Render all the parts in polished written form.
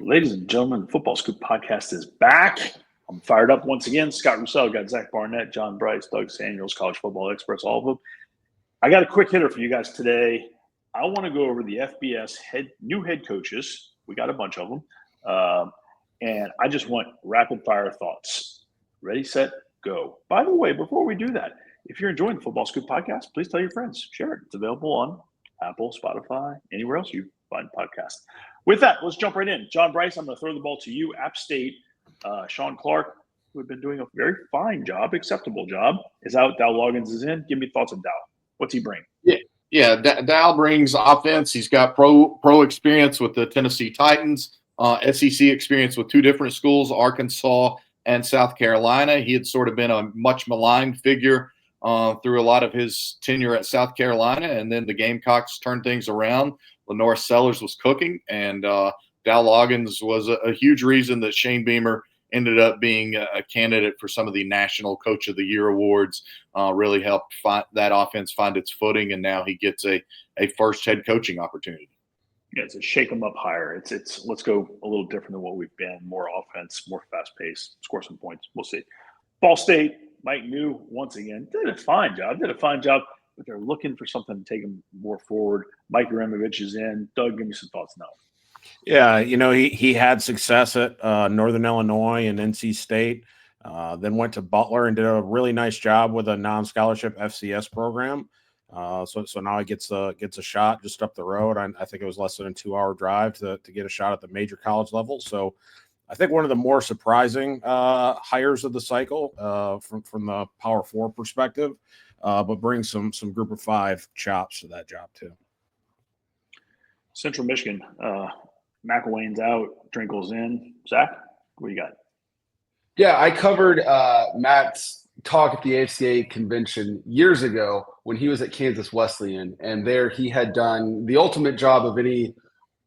Ladies and gentlemen, the Football Scoop podcast is back. I'm fired up once again. Scott Russell, got Zach Barnett, John Bryce, Doug Samuels, college football experts, all of them. I got a quick hitter for you guys today. I want to go over the FBS new head coaches. We got a bunch of them. And I just want rapid fire thoughts. Ready, set, go. By the way, before we do that, if you're enjoying the Football Scoop podcast, please tell your friends. Share it. It's available on Apple, Spotify, anywhere else you find podcasts. With that, let's jump right in. John Bryce, I'm going to throw the ball to you. App State, Sean Clark, who had been doing a very fine job, acceptable job, is out. Dow Loggins is in. Give me thoughts on Dow. What's he bring? Yeah. Dow brings offense. He's got pro experience with the Tennessee Titans, SEC experience with two different schools, Arkansas and South Carolina. He had sort of been a much maligned figure through a lot of his tenure at South Carolina, and then the Gamecocks turned things around. Lenore Sellers was cooking, and Dow Loggins was a huge reason that Shane Beamer ended up being a candidate for some of the National Coach of the Year awards. Really helped that offense find its footing, and now he gets a first head coaching opportunity. Yeah, it's a shake them up higher. It's let's go a little different than what we've been. More offense, more fast pace, score some points. We'll see. Ball State, Mike New once again did a fine job. But they're looking for something to take them more forward. Mike Removich is in. Doug, give me some thoughts now. Yeah, he had success at Northern Illinois and NC State, then went to Butler and did a really nice job with a non-scholarship FCS program. So now he gets a shot just up the road. I think it was less than a 2-hour drive to get a shot at the major college level. So I think one of the more surprising hires of the cycle from the Power 4 perspective, but brings some Group of 5 chops to that job too. Central Michigan, McElwain's out, Drinkle's in. Zach, what do you got? Yeah, I covered Matt's talk at the AFCA convention years ago when he was at Kansas Wesleyan, and there he had done the ultimate job of any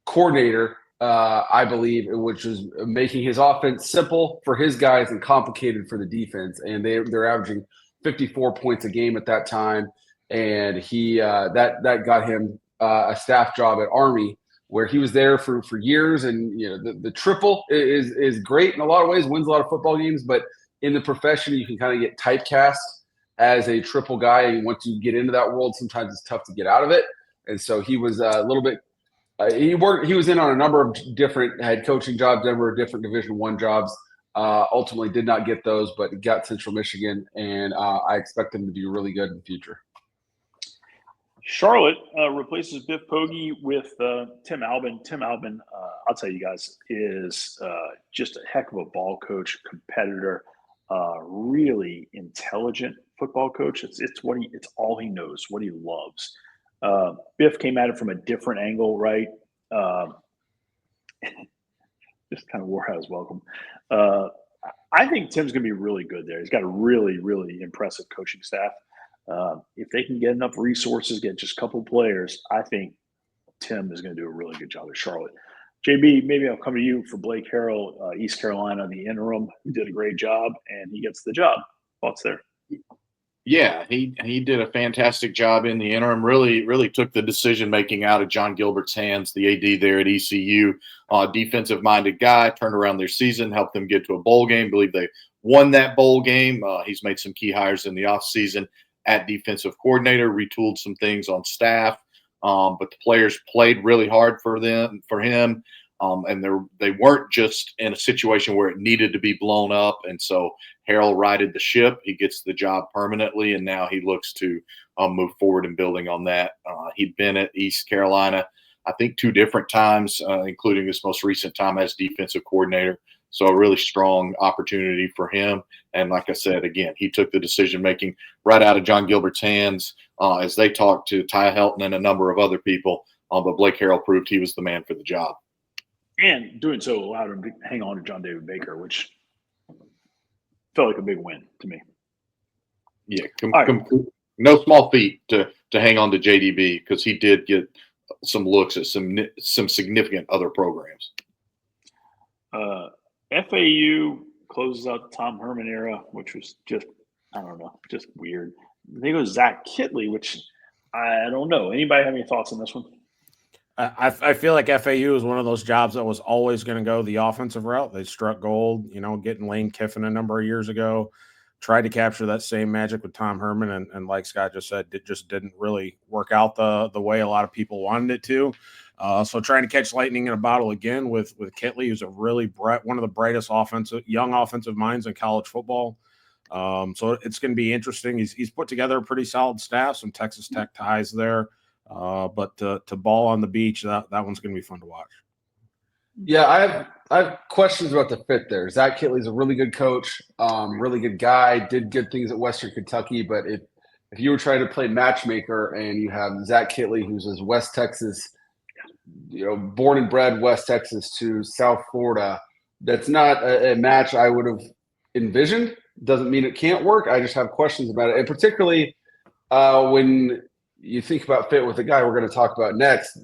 coordinator, I believe, which was making his offense simple for his guys and complicated for the defense. And they're averaging 54 points a game at that time, and he that got him a staff job at Army, where he was there for years. And the triple is great in a lot of ways, wins a lot of football games, but in the profession you can kind of get typecast as a triple guy, and once you get into that world, sometimes it's tough to get out of it. And so he was a little bit he was in on a number of different head coaching jobs, number of different Division I jobs. Ultimately did not get those, but got Central Michigan, and I expect him to do really good in the future. Charlotte replaces Biff Poggi with Tim Albin. Tim Albin, I'll tell you guys, is just a heck of a ball coach, competitor, really intelligent football coach. It's all he knows, what he loves. Biff came at it from a different angle, right? Just kind of wore out his welcome. I think Tim's going to be really good there. He's got a really, really impressive coaching staff. If they can get enough resources, get just a couple of players, I think Tim is going to do a really good job at Charlotte. JB, maybe I'll come to you for Blake Harrell, East Carolina, the interim. He did a great job, and he gets the job. Thoughts there? Yeah, he did a fantastic job in the interim. Really took the decision making out of John Gilbert's hands, the AD there at ECU. Defensive minded guy, turned around their season, helped them get to a bowl game. Believe they won that bowl game. He's made some key hires in the offseason at defensive coordinator, retooled some things on staff, but the players played really hard for him. And they weren't just in a situation where it needed to be blown up. And so Harrell righted the ship. He gets the job permanently, and now he looks to move forward in building on that. He'd been at East Carolina, I think, 2 different times, including this most recent time as defensive coordinator. So a really strong opportunity for him. And like I said, again, he took the decision-making right out of John Gilbert's hands as they talked to Ty Helton and a number of other people. But Blake Harrell proved he was the man for the job. And doing so allowed him to hang on to John David Baker, which felt like a big win to me. Yeah, no small feat to hang on to JDB, because he did get some looks at some significant other programs. FAU closes out the Tom Herman era, which was just, I don't know, just weird. I think it was Zach Kitley, which I don't know. Anybody have any thoughts on this one? I feel like FAU is one of those jobs that was always going to go the offensive route. They struck gold, getting Lane Kiffin a number of years ago, tried to capture that same magic with Tom Herman, and like Scott just said, it just didn't really work out the way a lot of people wanted it to. So trying to catch lightning in a bottle again with Kitley, who's a really one of the brightest young offensive minds in college football. So it's going to be interesting. He's put together a pretty solid staff, some Texas Tech ties there. But to ball on the beach, that one's going to be fun to watch. Yeah, I have questions about the fit there. Zach Kitley's a really good coach, really good guy, did good things at Western Kentucky. But if you were trying to play matchmaker and you have Zach Kitley, who's a West Texas, born and bred West Texas to South Florida, that's not a match I would have envisioned. Doesn't mean it can't work. I just have questions about it, and particularly when you think about fit with the guy we're going to talk about next,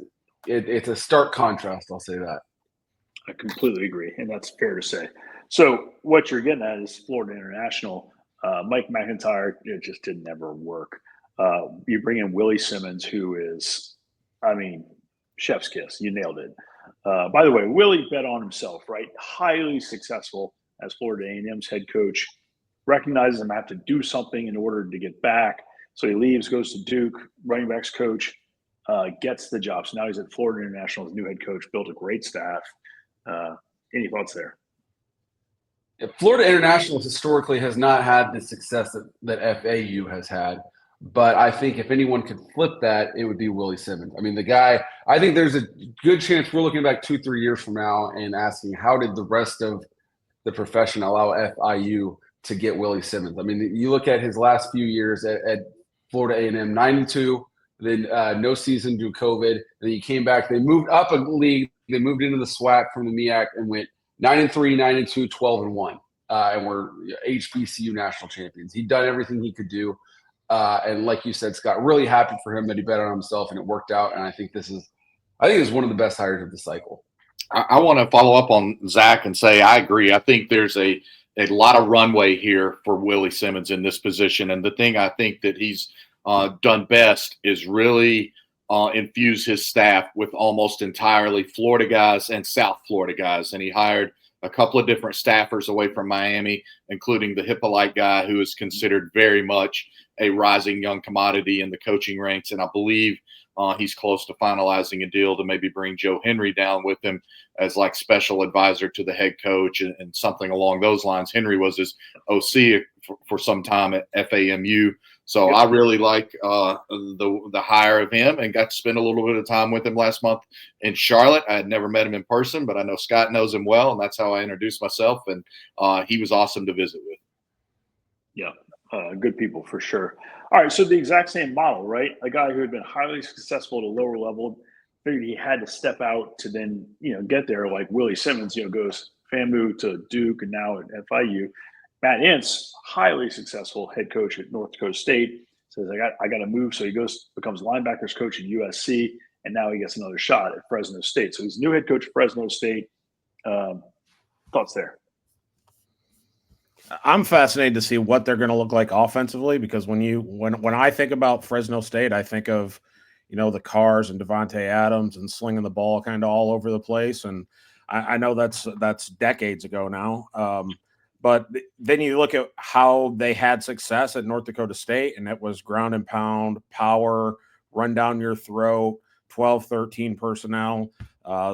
it's a stark contrast. I'll say that. I completely agree, and that's fair to say. So what you're getting at is Florida International. Mike McIntyre, it just didn't ever work. You bring in Willie Simmons, who is, chef's kiss. You nailed it. By the way, Willie bet on himself, right? Highly successful as Florida A&M's head coach. Recognizes him have to do something in order to get back. So he leaves, goes to Duke, running backs coach, gets the job. So now he's at Florida International as new head coach, built a great staff. Any thoughts there? Florida International historically has not had the success that FAU has had. But I think if anyone could flip that, it would be Willie Simmons. The guy, I think there's a good chance we're looking back 2-3 years from now and asking how did the rest of the profession allow FIU to get Willie Simmons? You look at his last few years at Florida A&M, 9-2, then no season due to COVID. Then he came back. They moved up a league. They moved into the SWAC from the MEAC and went 9-3, 9-2, 12-1, and were HBCU national champions. He'd done everything he could do. And like you said, Scott, really happy for him that he bet on himself and it worked out. And I think this is one of the best hires of the cycle. I want to follow up on Zach and say I agree. I think there's a lot of runway here for Willie Simmons in this position. And the thing I think that he's done best is really infuse his staff with almost entirely Florida guys and South Florida guys. And he hired a couple of different staffers away from Miami, including the Hippolyte guy, who is considered very much a rising young commodity in the coaching ranks. And I believe he's close to finalizing a deal to maybe bring Joe Henry down with him as like special advisor to the head coach and something along those lines. Henry was his OC for some time at FAMU. So I really like the hire of him and got to spend a little bit of time with him last month in Charlotte. I had never met him in person, but I know Scott knows him well, and that's how I introduced myself. And he was awesome to visit with. Yeah, good people for sure. All right, so the exact same model, right? A guy who had been highly successful at a lower level, figured he had to step out to then, get there. Like Willie Simmons, goes FAMU to Duke and now at FIU. Matt Ince, highly successful head coach at North Dakota State, says, I got to move. So he becomes linebackers coach at USC, and now he gets another shot at Fresno State. So he's new head coach at Fresno State. Thoughts there? I'm fascinated to see what they're going to look like offensively, because when I think about Fresno State, I think of, the Cars and Devontae Adams and slinging the ball kind of all over the place. And I know that's decades ago now. But then you look at how they had success at North Dakota State, and it was ground and pound, power, run down your throat, 12, 13 personnel.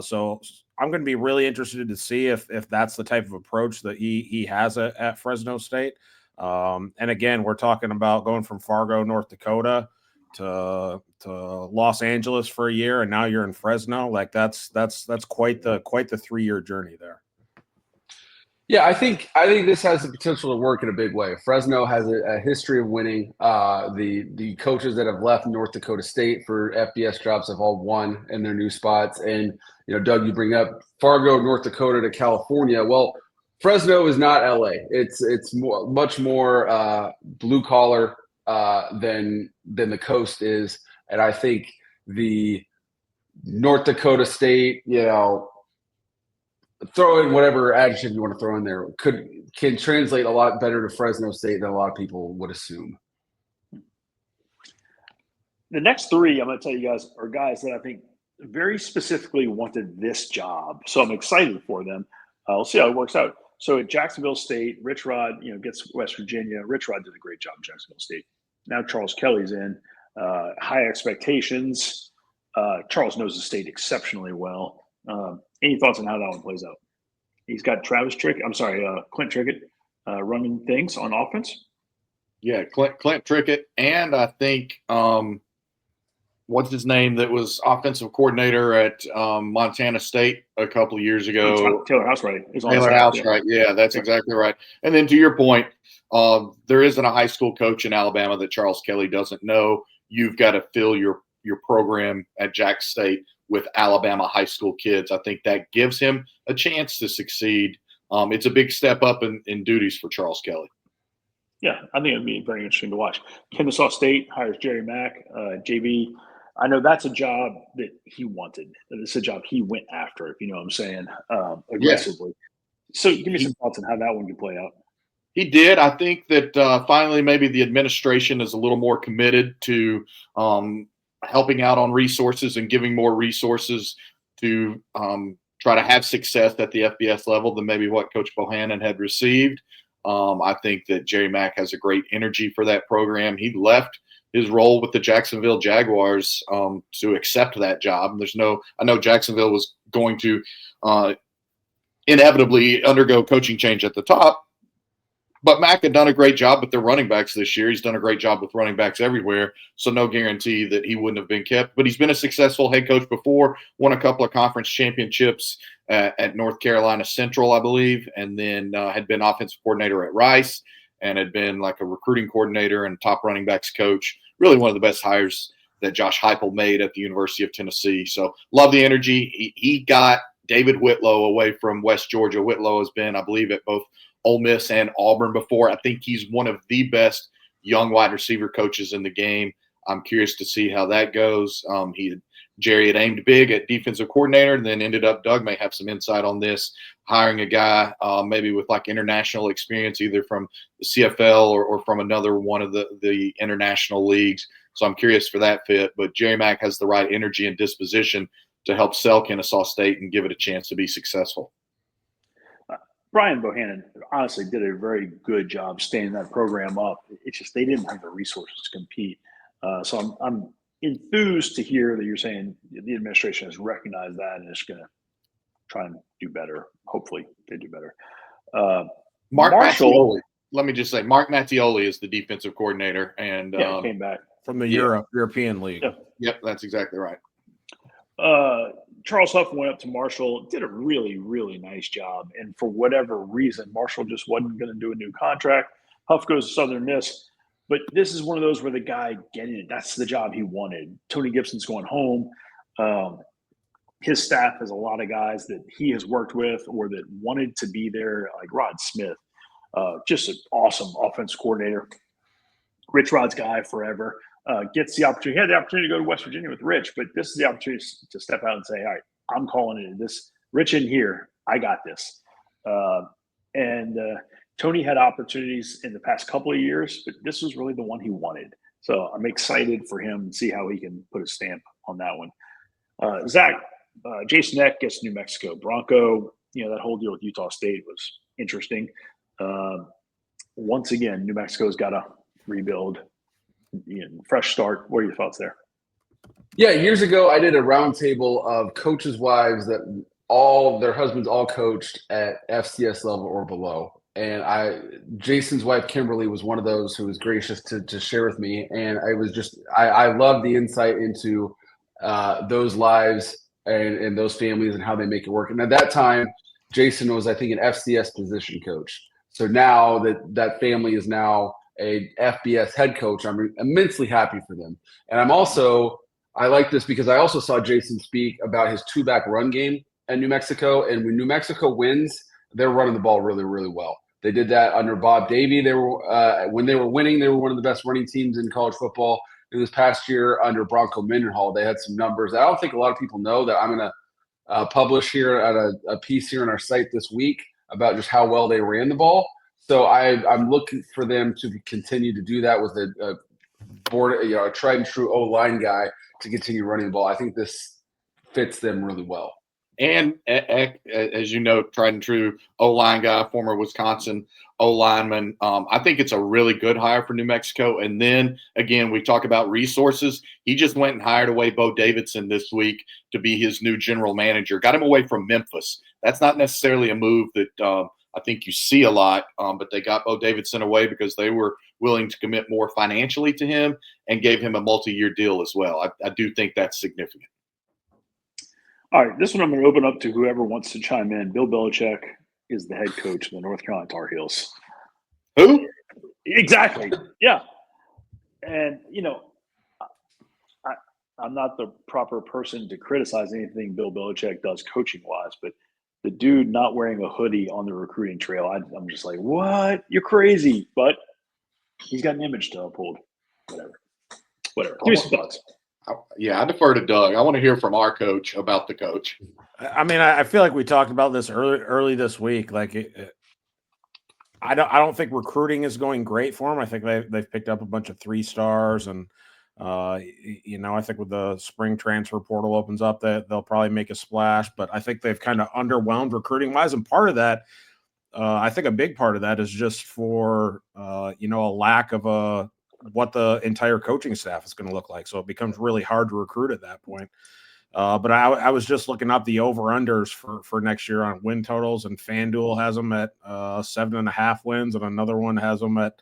So I'm going to be really interested to see if that's the type of approach that he has at Fresno State. And again, we're talking about going from Fargo, North Dakota to Los Angeles for a year, and now you're in Fresno. Like that's quite the 3-year journey there. Yeah, I think this has the potential to work in a big way. Fresno has a history of winning. The coaches that have left North Dakota State for FBS jobs have all won in their new spots. And Doug, you bring up Fargo, North Dakota to California. Well, Fresno is not LA. It's much more blue collar than the coast is. And I think the North Dakota State, throw in whatever adjective you want to throw in there, can translate a lot better to Fresno State than a lot of people would assume. The next three, I'm going to tell you guys, are guys that I think very specifically wanted this job. So I'm excited for them. We'll see how it works out. So at Jacksonville State, Rich Rod, gets West Virginia. Rich Rod did a great job at Jacksonville State. Now Charles Kelly's in. High expectations. Charles knows the state exceptionally well. Any thoughts on how that one plays out? He's got Clint Trickett running things on offense. Yeah, Clint Trickett, and I think what's his name that was offensive coordinator at Montana State a couple of years ago. Taylor Housewright. Housewright. Yeah, that's exactly right. And then to your point, there isn't a high school coach in Alabama that Charles Kelly doesn't know. You've got to fill your program at Jack State with Alabama high school kids. I think that gives him a chance to succeed. It's a big step up in duties for Charles Kelly. Yeah, I think it'd be very interesting to watch. Kennesaw State hires Jerry Mack, JV. I know that's a job that he wanted. It's a job he went after, if you know what I'm saying, aggressively. Yeah. So give me some thoughts on how that one could play out. He did. I think that finally maybe the administration is a little more committed to helping out on resources and giving more resources to try to have success at the FBS level than maybe what Coach Bohannon had received. I think that Jerry Mack has a great energy for that program. He left his role with the Jacksonville Jaguars to accept that job. I know Jacksonville was going to inevitably undergo coaching change at the top, but Mack had done a great job with their running backs this year. He's done a great job with running backs everywhere, so no guarantee that he wouldn't have been kept. But he's been a successful head coach before, won a couple of conference championships at North Carolina Central, I believe, and then had been offensive coordinator at Rice and had been like a recruiting coordinator and top running backs coach. Really one of the best hires that Josh Heupel made at the University of Tennessee. So love the energy. He got David Whitlow away from West Georgia. Whitlow has been, I believe, at both Ole Miss and Auburn before. I think he's one of the best young wide receiver coaches in the game. I'm curious to see how that goes. Jerry had aimed big at defensive coordinator and then ended up, Doug may have some insight on this, hiring a guy maybe with like international experience, either from the CFL or from another one of the international leagues. So I'm curious for that fit. But Jerry Mack has the right energy and disposition to help sell Kennesaw State and give it a chance to be successful. Brian Bohannon honestly did a very good job staying that program up. It's just they didn't have the resources to compete. So I'm enthused to hear that you're saying the administration has recognized that and is going to try and do better. Hopefully they do better. Mark Mattioli. Let me just say, Mark Mattioli is the defensive coordinator, and came back from the European League. Yep, that's exactly right. Charles Huff went up to Marshall, did a really, really nice job. And for whatever reason, Marshall just wasn't going to do a new contract. Huff goes to Southern Miss. But this is one of those where the guy getting it, that's the job he wanted. Tony Gibson's going home. His staff has a lot of guys that he has worked with or that wanted to be there, like Rod Smith. Just an awesome offense coordinator. Rich Rod's guy forever. Gets the opportunity. He had the opportunity to go to West Virginia with Rich, but this is the opportunity to step out and say, all right, I'm calling it. This Rich in here. I got this. Tony had opportunities in the past couple of years, but this was really the one he wanted. So I'm excited for him and see how he can put a stamp on that one. Zach, Jason Eck gets New Mexico. Bronco, that whole deal with Utah State was interesting. Once again, New Mexico's got to rebuild. Fresh start. What are your thoughts there? Yeah, years ago, I did a roundtable of coaches' wives that all their husbands all coached at FCS level or below. And Jason's wife, Kimberly, was one of those who was gracious to share with me. And I love the insight into those lives and those families and how they make it work. And at that time, Jason was, I think, an FCS position coach. So now that family is now a FBS head coach. I'm immensely happy for them. And I like this because I also saw Jason speak about his two-back run game at New Mexico. And when New Mexico wins, they're running the ball really, really well. They did that under Bob Davie. They were when they were winning, they were one of the best running teams in college football. And this past year under Bronco Mendenhall, they had some numbers that I don't think a lot of people know that I'm going to publish here at a piece here on our site this week about just how well they ran the ball. So I'm looking for them to continue to do that with a tried and true O-line guy to continue running the ball. I think this fits them really well. And as you know, tried and true O-line guy, former Wisconsin O-lineman. I think it's a really good hire for New Mexico. And then, again, we talk about resources. He just went and hired away Bo Davidson this week to be his new general manager. Got him away from Memphis. That's not necessarily a move that I think you see a lot, but they got Bo Davidson away because they were willing to commit more financially to him and gave him a multi-year deal as well. I do think that's significant. All right, this one I'm going to open up to whoever wants to chime in. Bill Belichick is the head coach of the North Carolina Tar Heels. Who? Exactly. Yeah. And, I'm not the proper person to criticize anything Bill Belichick does coaching-wise, but the dude not wearing a hoodie on the recruiting trail, I'm just like, what? You're crazy. But he's got an image to uphold. Whatever. Give me some thoughts. Yeah, I defer to Doug. I want to hear from our coach about the coach. I mean, I feel like we talked about this early this week. Like, I don't think recruiting is going great for them. I think they've picked up a bunch of 3-stars, and I think with the spring transfer portal opens up, that they'll probably make a splash. But I think they've kind of underwhelmed recruiting wise, and part of that, I think a big part of that is just for a lack of what the entire coaching staff is going to look like. So it becomes really hard to recruit at that point. But I was just looking up the over-unders for next year on win totals, and FanDuel has them at 7.5 wins, and another one has them at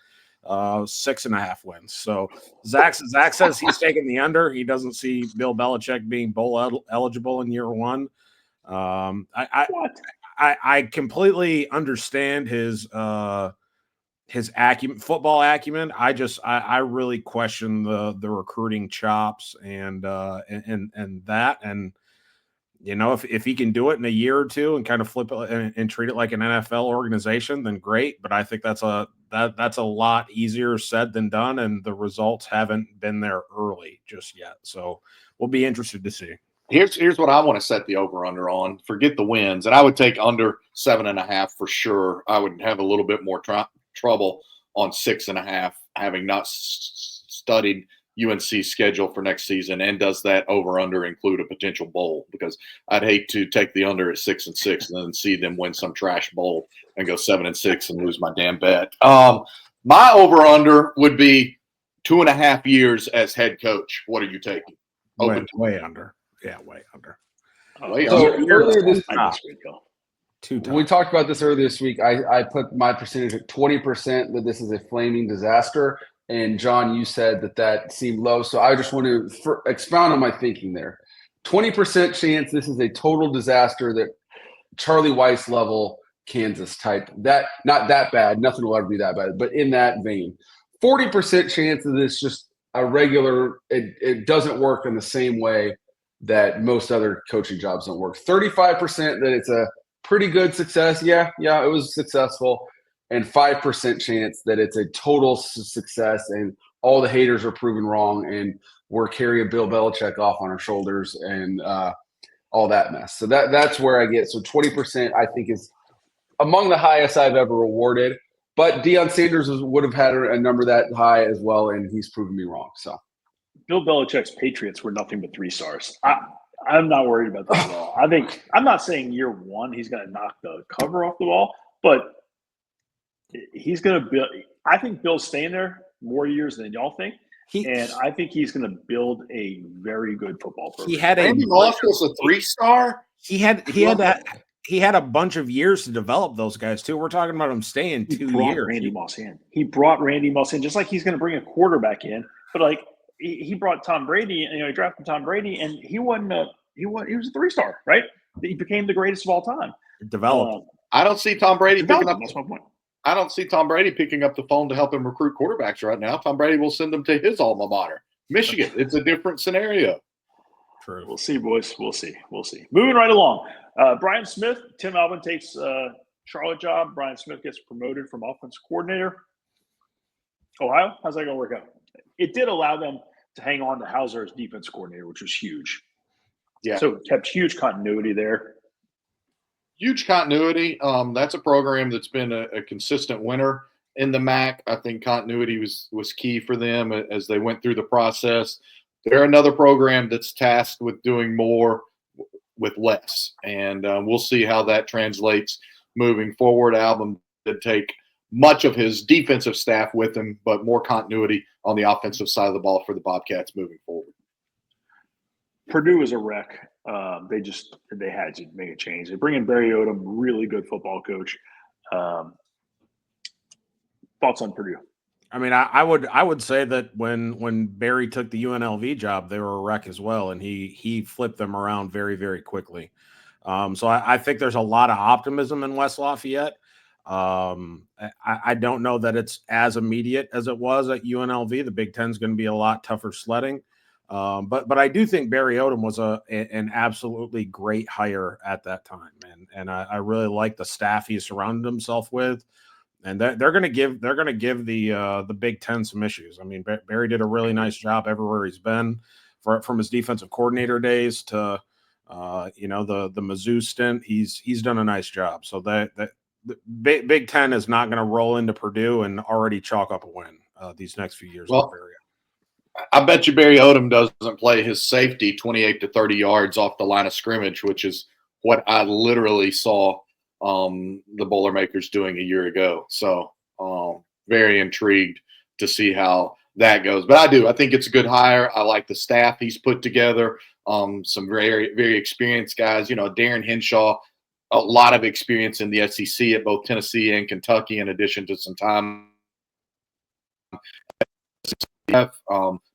6.5 wins. So Zach says he's taking the under. He doesn't see Bill Belichick being bowl eligible in year one. I completely understand his acumen, football acumen. I really question the recruiting chops and that. And if he can do it in a year or two and kind of flip it and treat it like an NFL organization, then great. But I think that's a lot easier said than done, and the results haven't been there early just yet. So we'll be interested to see. Here's what I want to set the over-under on. Forget the wins, and I would take under 7.5 for sure. I would have a little bit more trouble on 6.5, having not studied UNC's schedule for next season. And does that over-under include a potential bowl? Because I'd hate to take the under at 6-6 and then see them win some trash bowl and go 7-6 and lose my damn bet. My over-under would be 2.5 years as head coach. What are you taking? Way under. Yeah, way under. Earlier this week, we talked about this earlier this week. I put my percentage at 20% that this is a flaming disaster. And John, you said that seemed low. So I just want to expound on my thinking there. 20% chance this is a total disaster, that Charlie Weiss level Kansas type. That not that bad. Nothing will ever be that bad, but in that vein. 40% chance that it's just a regular. It doesn't work in the same way that most other coaching jobs don't work. 35% that it's a pretty good success. Yeah, it was successful. And 5% chance that it's a total success and all the haters are proven wrong and we're carrying Bill Belichick off on our shoulders and all that mess. So that's where I get. So 20% I think is among the highest I've ever awarded. But Deion Sanders would have had a number that high as well, and he's proven me wrong. So Bill Belichick's Patriots were nothing but 3 stars. I'm not worried about that at all. I'm not saying year one he's going to knock the cover off the wall, but he's going to build. I think Bill's staying there more years than y'all think, and I think he's going to build a very good football program. Randy Moss was a 3-star. He had a bunch of years to develop those guys too. We're talking about him staying 2 years. He brought Randy Moss in, just like he's going to bring a quarterback in, but like. He brought Tom Brady, and he drafted Tom Brady, and he was a 3-star, right? He became the greatest of all time. Developed. I don't see Tom Brady picking up. That's my point. I don't see Tom Brady picking up the phone to help him recruit quarterbacks right now. Tom Brady will send them to his alma mater, Michigan. It's a different scenario. True. We'll see, boys. We'll see. Moving right along. Brian Smith, Tim Alvin takes Charlotte job. Brian Smith gets promoted from offensive coordinator. Ohio, how's that going to work out? It did allow them to hang on to Hauser as defense coordinator, which was huge. Yeah. So it kept huge continuity there. Huge continuity. That's a program that's been a consistent winner in the MAC. I think continuity was key for them as they went through the process. They're another program that's tasked with doing more with less. And we'll see how that translates moving forward. Album did take much of his defensive staff with him, but more continuity on the offensive side of the ball for the Bobcats moving forward. Purdue is a wreck. They had to make a change. They bring in Barry Odom, really good football coach. Thoughts on Purdue? I mean, I would say that when Barry took the UNLV job, they were a wreck as well, and he flipped them around very, very quickly. So I think there's a lot of optimism in West Lafayette. I don't know that it's as immediate as it was at UNLV. The Big Ten is going to be a lot tougher sledding. But I do think Barry Odom was an absolutely great hire at that time, and I really like the staff he surrounded himself with, and they're going to give the Big Ten some issues. I mean, Barry did a really nice job everywhere he's been, from his defensive coordinator days to the Mizzou stint. He's done a nice job. So the Big Ten is not going to roll into Purdue and already chalk up a win these next few years. Well, I bet you Barry Odom doesn't play his safety 28 to 30 yards off the line of scrimmage, which is what I literally saw the Boilermakers doing a year ago. So very intrigued to see how that goes. But I think it's a good hire. I like the staff he's put together. Some very, very experienced guys. Darren Henshaw, a lot of experience in the SEC at both Tennessee and Kentucky, in addition to some time.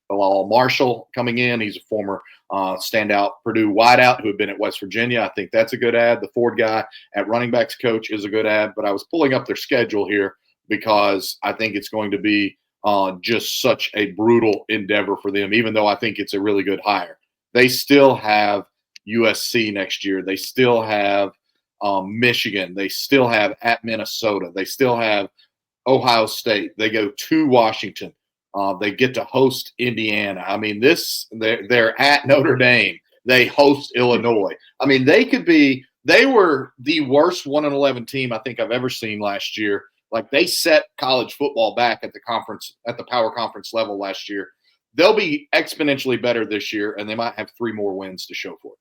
Bilal Marshall coming in. He's a former standout Purdue wideout who had been at West Virginia. I think that's a good ad. The Ford guy at running backs coach is a good ad. But I was pulling up their schedule here because I think it's going to be just such a brutal endeavor for them, even though I think it's a really good hire. They still have USC next year. They still have Michigan. They still have at Minnesota. They still have Ohio State. They go to Washington. They get to host Indiana. I mean, they're at Notre Dame. They host Illinois. I mean, they were the worst 1-11 team I think I've ever seen last year. Like, they set college football back at the power conference level last year. They'll be exponentially better this year, and they might have 3 more wins to show for it.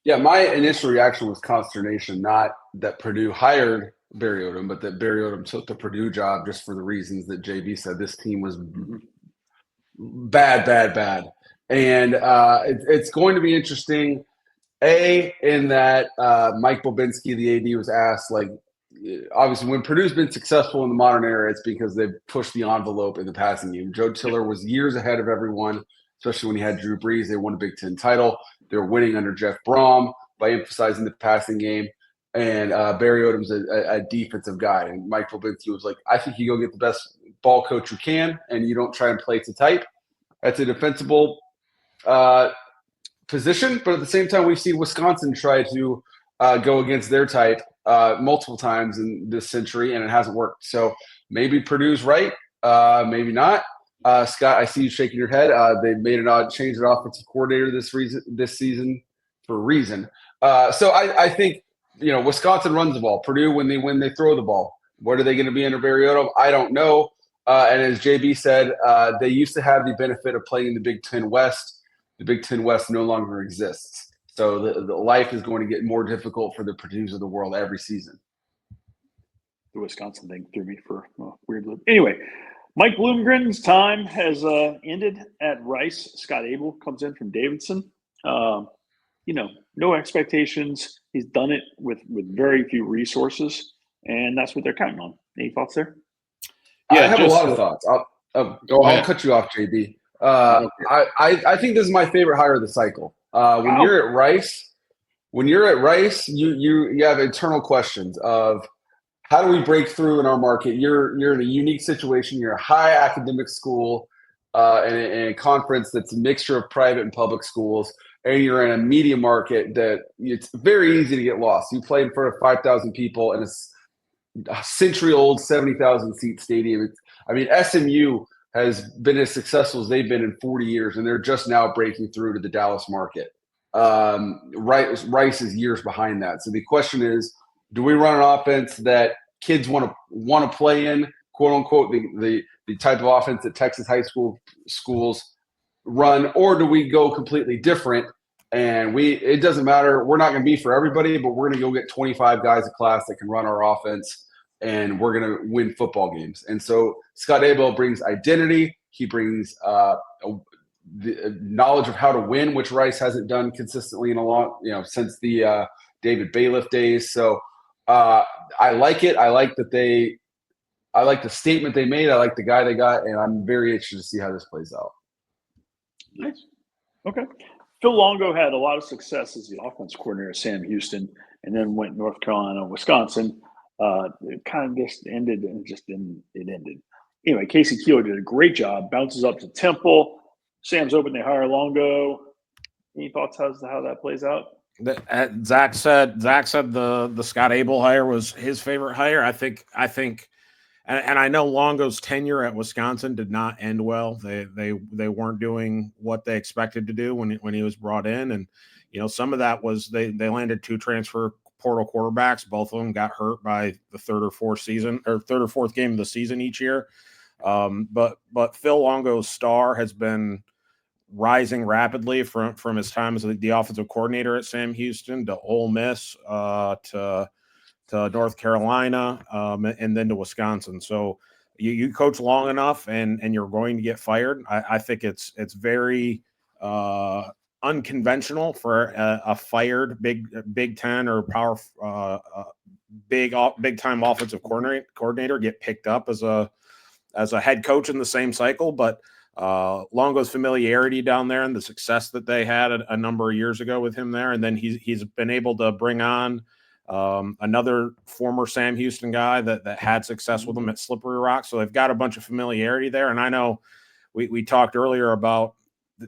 Yeah, my initial reaction was consternation, not that Purdue hired Barry Odom, but that Barry Odom took the Purdue job just for the reasons that JB said. This team was bad. And it's going to be interesting, in that Mike Bobinski, the AD, was asked, like, obviously when Purdue's been successful in the modern era, it's because they've pushed the envelope in the passing game. Joe Tiller was years ahead of everyone, especially when he had Drew Brees. They won a Big Ten title. They were winning under Jeff Brom by emphasizing the passing game. And Barry Odom's a defensive guy. And Mike Bobinski was like, I think you go get the best ball coach you can, and you don't try and play to type. That's a defensible position. But at the same time, we've seen Wisconsin try to go against their type multiple times in this century, and it hasn't worked. So maybe Purdue's right, maybe not. Scott, I see you shaking your head. They made an odd change at offensive coordinator this season for a reason. So I think, Wisconsin runs the ball. Purdue, when they throw the ball, what are they going to be under Barry Odom? I don't know. And as JB said, they used to have the benefit of playing in the Big Ten West. The Big Ten West no longer exists. So the life is going to get more difficult for the Purdues of the world every season. The Wisconsin thing threw me for a weird loop. Anyway, Mike Bloomgren's time has ended at Rice. Scott Abel comes in from Davidson. No expectations. He's done it with very few resources, and that's what they're counting on. Any thoughts there? Yeah, I have a lot of thoughts. I'll cut you off, JB. I think this is my favorite hire of the cycle. When you're at Rice, you have internal questions of how do we break through in our market? You're in a unique situation. You're a high academic school in a conference that's a mixture of private and public schools, and you're in a media market that it's very easy to get lost. You play in front of 5,000 people in a century-old 70,000-seat stadium. SMU has been as successful as they've been in 40 years, and they're just now breaking through to the Dallas market. Rice is years behind that. So the question is, do we run an offense that kids want to play in, quote unquote, the type of offense that Texas high school schools run, or do we go completely different And it doesn't matter. We're not going to be for everybody, but we're going to go get 25 guys a class that can run our offense, and we're going to win football games. And so Scott Abel brings identity. He brings the knowledge of how to win, which Rice hasn't done consistently in a long, since the David Bailiff days. So I like it. I like the statement they made. I like the guy they got, and I'm very interested to see how this plays out. Nice. Okay. Phil Longo had a lot of success as the offense coordinator at Sam Houston, and then went North Carolina, Wisconsin. It kind of just ended, and it ended. Anyway, Casey Keeler did a great job. Bounces up to Temple. Sam's open. They hire Longo. Any thoughts as to how that plays out? Zach said the Scott Abel hire was his favorite hire. I think. And I know Longo's tenure at Wisconsin did not end well. They weren't doing what they expected to do when he was brought in, and some of that was they landed 2 transfer portal quarterbacks. Both of them got hurt by the third or fourth game of the season each year. But Phil Longo's star has been rising rapidly from his time as the offensive coordinator at Sam Houston to Ole Miss to North Carolina, and then to Wisconsin. So you coach long enough and you're going to get fired. I think it's very unconventional for a fired Big Ten or power big time offensive coordinator get picked up as a head coach in the same cycle. But Longo's familiarity down there and the success that they had a number of years ago with him there, and then he's been able to bring on another former Sam Houston guy that had success with them at Slippery Rock. So they've got a bunch of familiarity there. And I know we talked earlier about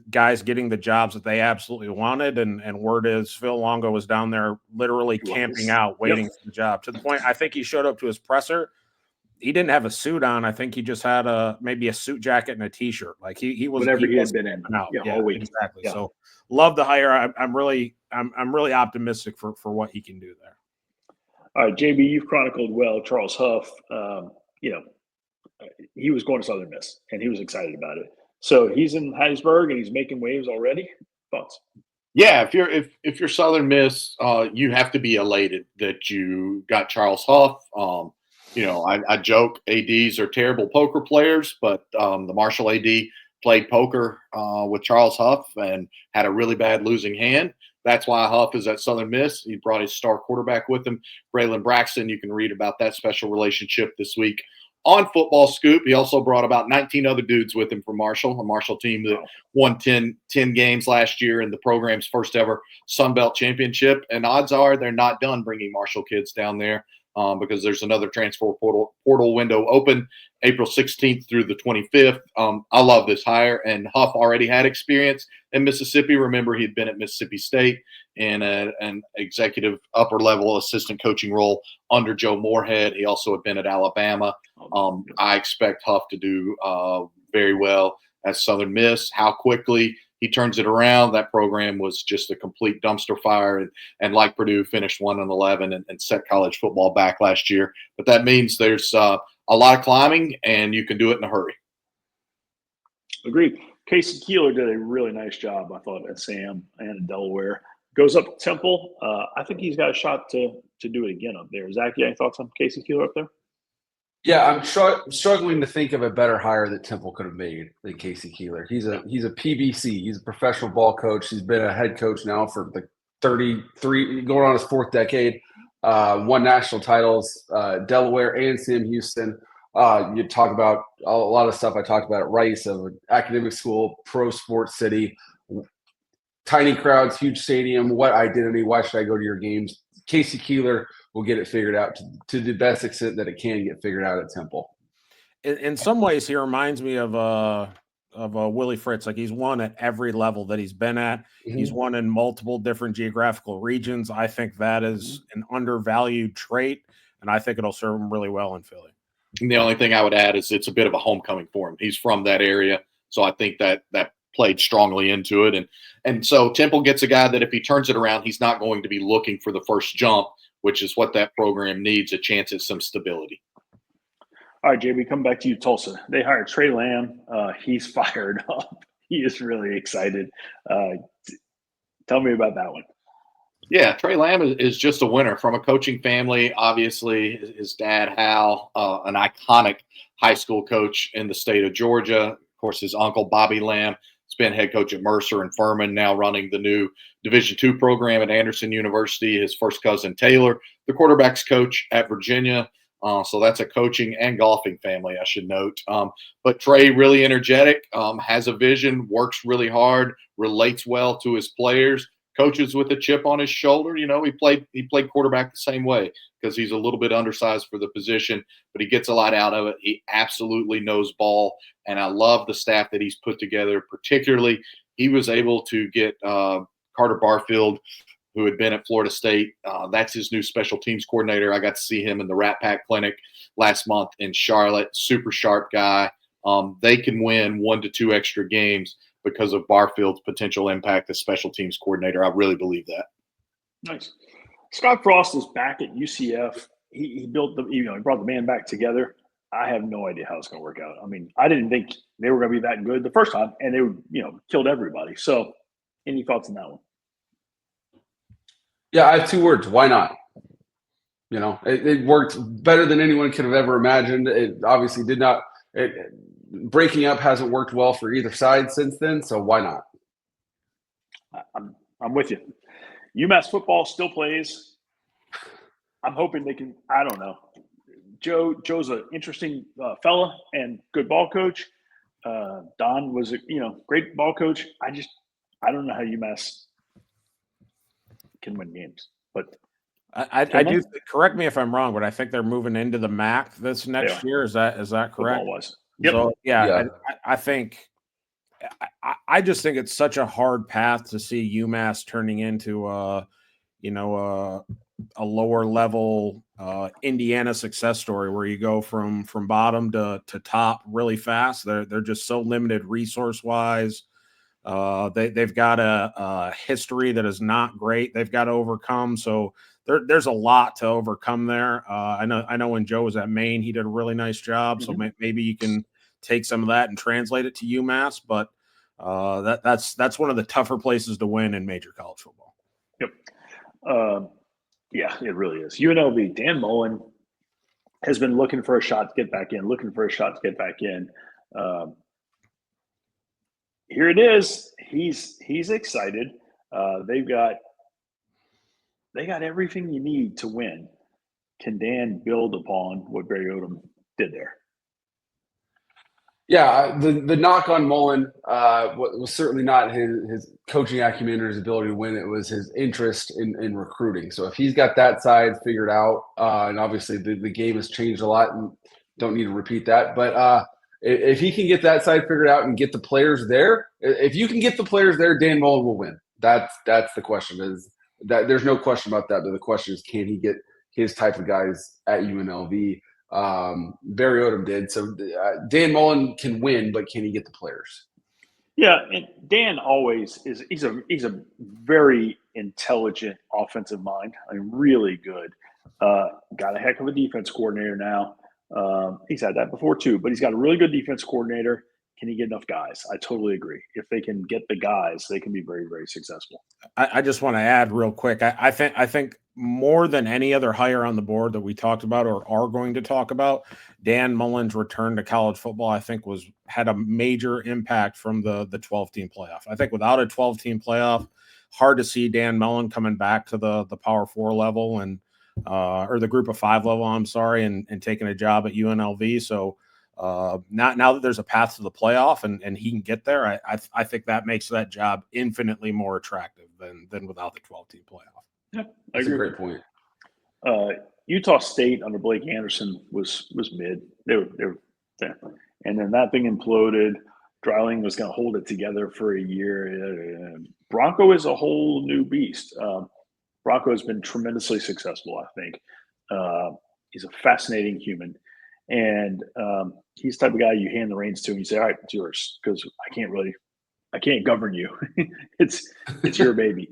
guys getting the jobs that they absolutely wanted. And word is Phil Longo was down there literally camping out, waiting for the job, to the point I think he showed up to his presser. He didn't have a suit on. I think he just had maybe a suit jacket and a T-shirt. Like he was whatever he had been in. All week. Exactly. Yeah. So love the hire. I'm really optimistic for what he can do there. All right, JB, you've chronicled well Charles Huff. He was going to Southern Miss, and he was excited about it. So he's in Hattiesburg, and he's making waves already. Thoughts? Yeah, if you're Southern Miss, you have to be elated that you got Charles Huff. I joke ADs are terrible poker players, but the Marshall AD played poker with Charles Huff and had a really bad losing hand. That's why Huff is at Southern Miss. He brought his star quarterback with him, Braylon Braxton. You can read about that special relationship this week on Football Scoop. He also brought about 19 other dudes with him from Marshall, a Marshall team that won 10 games last year in the program's first ever Sun Belt Championship. And odds are they're not done bringing Marshall kids down there because there's another transfer portal window open April 16th through the 25th. I love this hire, and Huff already had experience in Mississippi. Remember, he'd been at Mississippi State in an executive upper-level assistant coaching role under Joe Moorhead. He also had been at Alabama. I expect Huff to do very well at Southern Miss. How quickly he turns it around. That program was just a complete dumpster fire, and like Purdue, finished 1-11 and set college football back last year. But that means there's a lot of climbing, and you can do it in a hurry. Agreed. Casey Keeler did a really nice job, I thought, at Sam and in Delaware. Goes up to Temple. I think he's got a shot to do it again up there. Zach, you have any thoughts on Casey Keeler up there? Yeah, I'm struggling to think of a better hire that Temple could have made than Casey Keeler. He's a PBC. He's a professional ball coach. He's been a head coach now for the 33, going on his 4th decade. Won national titles, Delaware and Sam Houston. You talk about a lot of stuff I talked about at Rice, of an academic school, pro sports city, tiny crowds, huge stadium. What identity? Why should I go to your games? Casey Keeler will get it figured out to the best extent that it can get figured out at Temple. In some ways, he reminds me of Willie Fritz. Like, he's won at every level that he's been at. Mm-hmm. He's won in multiple different geographical regions. I think that is an undervalued trait, and I think it'll serve him really well in Philly. And the only thing I would add is it's a bit of a homecoming for him. He's from that area, so I think that played strongly into it. And so Temple gets a guy that if he turns it around, he's not going to be looking for the first jump, which is what that program needs, a chance at some stability. All right, JB, come back to you, Tulsa. They hired Trey Lamb. He's fired up. He is really excited. Tell me about that one. Yeah, Trey Lamb is just a winner from a coaching family. Obviously, his dad, Hal, an iconic high school coach in the state of Georgia. Of course, his uncle, Bobby Lamb, has been head coach at Mercer and Furman, now running the new Division II program at Anderson University. His first cousin, Taylor, the quarterback's coach at Virginia. So that's a coaching and golfing family, I should note. But Trey, really energetic, has a vision, works really hard, relates well to his players. Coaches with a chip on his shoulder. You know, he played quarterback the same way because he's a little bit undersized for the position, but he gets a lot out of it. He absolutely knows ball, and I love the staff that he's put together. Particularly, he was able to get Carter Barfield, who had been at Florida State. That's his new special teams coordinator. I got to see him in the Rat Pack Clinic last month in Charlotte. Super sharp guy. They can win 1 to 2 extra games because of Barfield's potential impact as special teams coordinator. I really believe that. Nice. Scott Frost is back at UCF. He built he brought the band back together. I have no idea how it's going to work out. I mean, I didn't think they were going to be that good the first time, and they killed everybody. So, any thoughts on that one? Yeah, I have 2 words. Why not? It worked better than anyone could have ever imagined. It obviously did not. Breaking up hasn't worked well for either side since then, so why not? I'm with you. UMass football still plays. I'm hoping they can. I don't know. Joe's an interesting fella and good ball coach. Don was a great ball coach. I don't know how UMass can win games, but I do. Correct me if I'm wrong, but I think they're moving into the MAC this next year. Is that correct? Football-wise. Yep. So yeah. I think I just think it's such a hard path to see UMass turning into a lower level Indiana success story where you go from bottom to top really fast. They're just so limited resource wise. They've got a history that is not great. They've got to overcome. So there's a lot to overcome there. I know when Joe was at Maine, he did a really nice job. So maybe you can take some of that and translate it to UMass. But that's one of the tougher places to win in major college football. Yep. Yeah, it really is. UNLV, Dan Mullen has been looking for a shot to get back in, Here it is. He's excited. They got everything you need to win. Can Dan build upon what Barry Odom did there? Yeah, the knock on Mullen was certainly not his coaching acumen or his ability to win. It was his interest in recruiting. So if he's got that side figured out, and obviously the game has changed a lot, and don't need to repeat that, but if he can get that side figured out and get the players there, if you can get the players there, Dan Mullen will win. That's the question. Is that there's no question about that. But the question is, can he get his type of guys at UNLV? Barry Odom did. So Dan Mullen can win, but can he get the players? Yeah, and Dan always is. He's a very intelligent offensive mind. I mean, really good. Got a heck of a defense coordinator now. He's had that before too, but he's got a really good defense coordinator. Can he get enough guys? I totally agree. If they can get the guys, they can be very, very successful. I just want to add real quick. I think more than any other hire on the board that we talked about or are going to talk about, Dan Mullen's return to college football, I think had a major impact from the 12-team playoff. I think without a 12-team playoff, hard to see Dan Mullen coming back to the Power 4 level and or the Group of 5 level, I'm sorry, and taking a job at UNLV. So now that there's a path to the playoff and he can get there, I think that makes that job infinitely more attractive than without the 12-team playoff. Yeah, that's a great point. Utah State under Blake Anderson was mid. They were there, and then that thing imploded. Dreiling was going to hold it together for a year. Bronco is a whole new beast. Bronco has been tremendously successful, I think. He's a fascinating human. And he's the type of guy you hand the reins to and you say, all right, it's yours, because I can't govern you. it's your baby.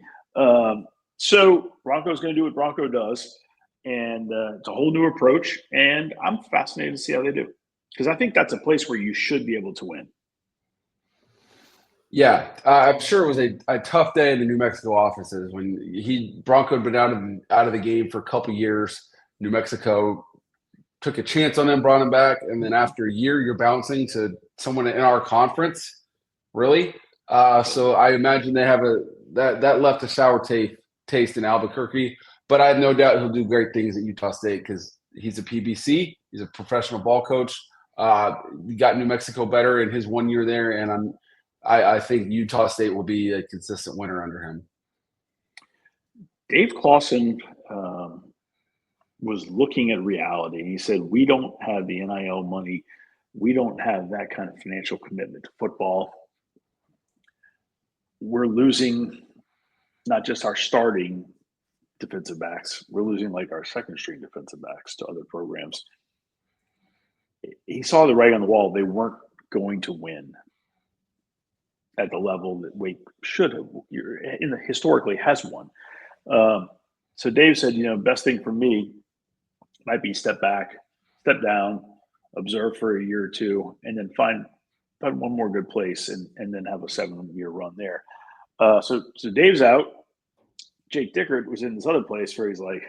So Bronco's going to do what Bronco does. And it's a whole new approach. And I'm fascinated to see how they do. Because I think that's a place where you should be able to win. Yeah, I'm sure it was a tough day in the New Mexico offices when Bronco had been out of the game for a couple years. New Mexico took a chance on him, brought him back, and then after a year, you're bouncing to someone in our conference. Really? So I imagine they have that left a sour taste in Albuquerque. But I have no doubt he'll do great things at Utah State because he's a PBC. He's a professional ball coach. He got New Mexico better in his 1 year there, and I think Utah State will be a consistent winner under him. Dave Clawson was looking at reality. He said, we don't have the NIL money. We don't have that kind of financial commitment to football. We're losing not just our starting defensive backs. We're losing like our second string defensive backs to other programs. He saw the writing on the wall. They weren't going to win at the level that Wake should have, historically has won. So Dave said, best thing for me might be step back, step down, observe for a year or two, and then find one more good place and then have a 7-year run there. So Dave's out. Jake Dickert was in this other place where he's like,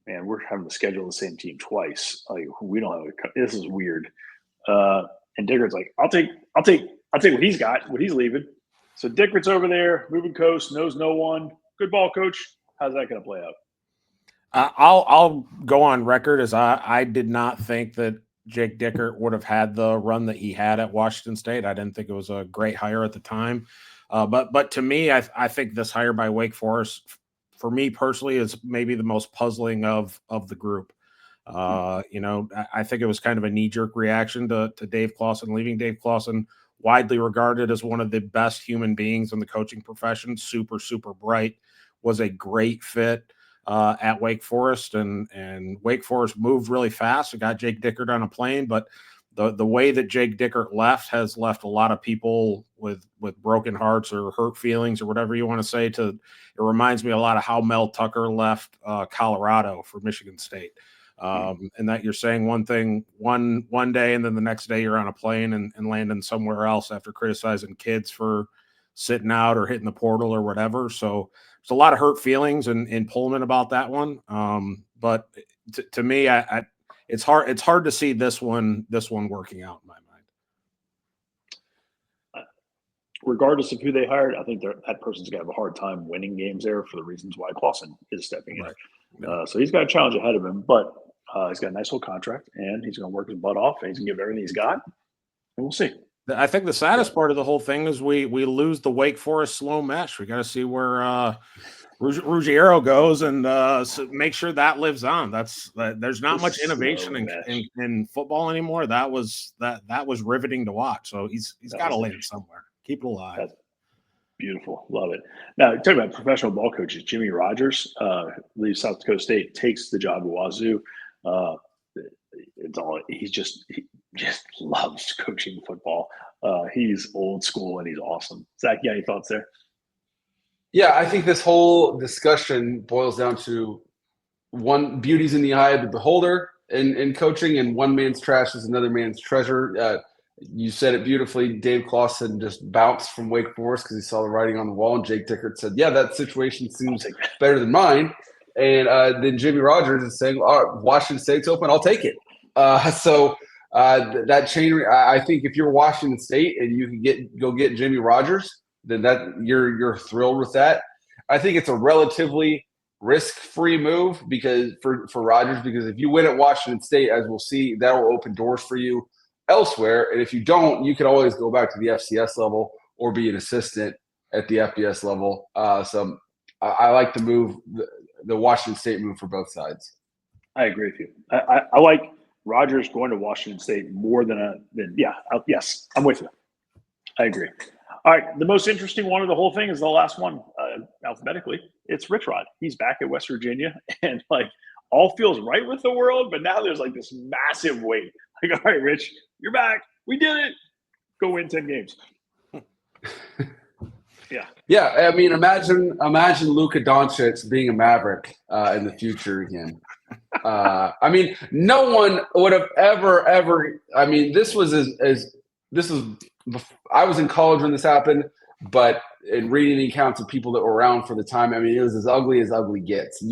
man, we're having to schedule the same team twice. Like, we don't have this is weird. And Dickert's like, I'll take what he's got, what he's leaving. So Dickert's over there, moving coast, knows no one. Good ball coach. How's that going to play out? I'll go on record as I did not think that Jake Dickert would have had the run that he had at Washington State. I didn't think it was a great hire at the time. But to me, I think this hire by Wake Forest, for me personally, is maybe the most puzzling of the group. I think it was kind of a knee-jerk reaction to Dave Clawson leaving. Dave Clawson, widely regarded as one of the best human beings in the coaching profession, super, super bright, was a great fit at Wake Forest, and Wake Forest moved really fast. It got Jake Dickert on a plane, but the way that Jake Dickert left has left a lot of people with broken hearts or hurt feelings or whatever you want to say. It reminds me a lot of how Mel Tucker left Colorado for Michigan State. And that you're saying one thing one day, and then the next day you're on a plane and landing somewhere else after criticizing kids for sitting out or hitting the portal or whatever. So there's a lot of hurt feelings in Pullman about that one. But to me, it's hard to see this one working out in my mind. Regardless of who they hired, I think that person's going to have a hard time winning games there for the reasons why Clawson is stepping in. Right. Yeah. So he's got a challenge ahead of him, but he's got a nice little contract, and he's going to work his butt off, and he's going to give everything he's got, and we'll see. I think the saddest part of the whole thing is we lose the Wake Forest slow mesh. We got to see where Ruggiero goes and so make sure that lives on. There's not much innovation in football anymore. That was riveting to watch. So he's got to land somewhere. Keep it alive. That's beautiful. Love it. Now, talking about professional ball coaches, Jimmy Rogers leaves South Dakota State, takes the job at Wazoo. He just loves coaching football. He's old school and he's awesome. Zach, you got any thoughts there? Yeah, I think this whole discussion boils down to one: beauty's in the eye of the beholder in coaching, and one man's trash is another man's treasure. You said it beautifully. Dave Clawson just bounced from Wake Forest because he saw the writing on the wall, and Jake Dickert said, yeah, that situation seems better than mine. And then Jimmy Rogers is saying, Washington State's open, I'll take it. So that chain, I think if you're Washington State and you can go get Jimmy Rogers, then that you're thrilled with that. I think it's a relatively risk-free move because for Rogers, because if you win at Washington State, as we'll see, that will open doors for you elsewhere. And if you don't, you can always go back to the FCS level or be an assistant at the FBS level. So I like the move, the Washington State move for both sides. I agree with you. I like Rogers going to Washington State more than yes, I'm with you. I agree. All right, the most interesting one of the whole thing is the last one alphabetically. It's Rich Rod. He's back at West Virginia, and all feels right with the world, but now there's this massive weight. All right, Rich, you're back. We did it. Go win 10 games. Yeah. Yeah, I mean, imagine Luka Doncic being a Maverick in the future again. I mean, no one would have ever. I mean, this was I was in college when this happened. But in reading the accounts of people that were around for the time, I mean, it was as ugly gets.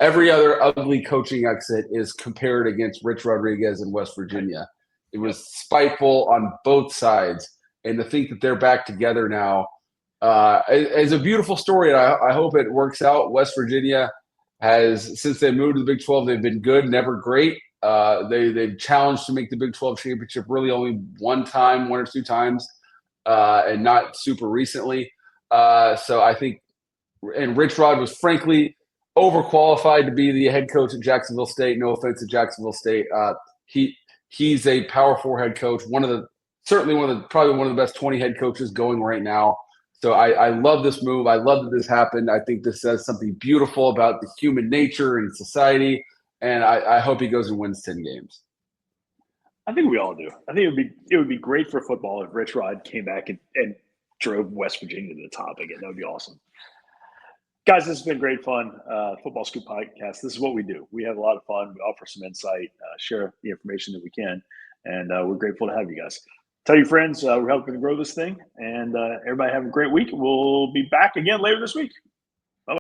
Every other ugly coaching exit is compared against Rich Rodriguez in West Virginia. It was spiteful on both sides. And to think that they're back together now is a beautiful story. And I hope it works out. West Virginia has, since they moved to the Big 12, they've been good, never great. They've challenged to make the Big 12 championship really only one or two times, and not super recently. So I think, and Rich Rod was frankly overqualified to be the head coach at Jacksonville State. No offense to Jacksonville State. He's a Power 4 head coach, probably one of the best 20 head coaches going right now. So I love this move. I love that this happened. I think this says something beautiful about the human nature and society. And I hope he goes and wins 10 games. I think we all do. I think it would be great for football if Rich Rod came back and drove West Virginia to the top again. That would be awesome. Guys, this has been great fun. Football Scoop Podcast. This is what we do. We have a lot of fun. We offer some insight, share the information that we can, and we're grateful to have you guys. Tell your friends we're helping to grow this thing, and everybody have a great week. We'll be back again later this week.